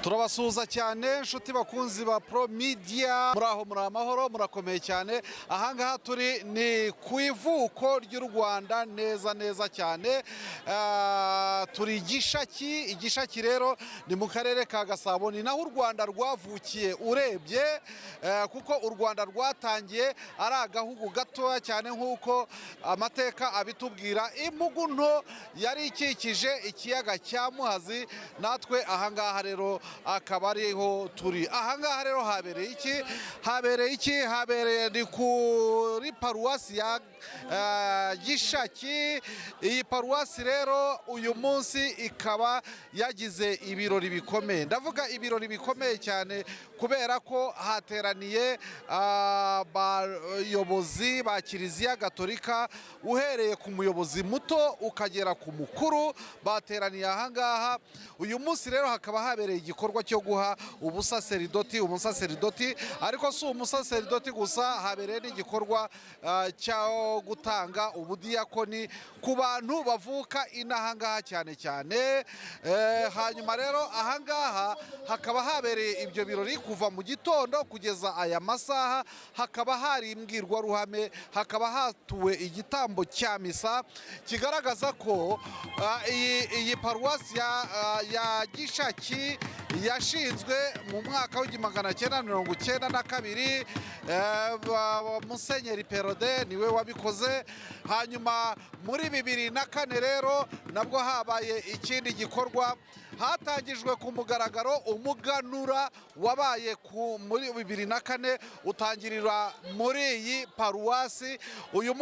turabasuhuza cyane inshuti bakunzi ba Pro Media, muraho muri amahoro, murakomeye cyane. Ahangaha turi ni ku ivuko ry'u Rwanda neza cyane. Turi igishaki rero ni mu karere ka Gasabo, ni naho u Rwanda rwavukiye urebye, kuko u Rwanda rwatangiye ari agahugu gatoya cyane nk'uko amateka abitubwira. Impugu nto yari ikikije ikiyaga cya Muhazi, natwe ahangaha rero akaba ariho turi. Ahangaha rero habereye iki? Habereye ni kuri paroisse ya Gishaki. Iyi paroisse rero uyu munsi ikaba yagize ibirori bikomeye. Ndavuga ibirori bikomeye cyane kubera ko hateraniye abayobozi ba Kiliziya Gatolika, uhereye ku muyobozi muto ukagera ku mukuru, bateraniye ahangaha. Uyu munsi rero hakaba habereye igikorwa cyo guha umusaserdoti, ariko si umusaserdoti gusa, habereye n'igikorwa cyo gutanga ubudiyakoni ku bantu bavuka inahangaha cyane. Hanyuma rero ahangaha hakaba habereye ibyo birori kuva mu gitondo kugeza aya masaha. Hakaba hari imbwirwaruhame, hakaba hatuwe igitambo cya misa kigaragaza ko iyi paroisse ya Gishaki yashinzwe mu mwaka w'1992. Musenyeri Perode niwe wabikoze. Hanyuma muri 2004 rero nabwo habaye ikindi gikorwa, hatangijwe ku mugaragaro umuganura wabaye muri 2004 utangirira muri iyi paroisse. Uyu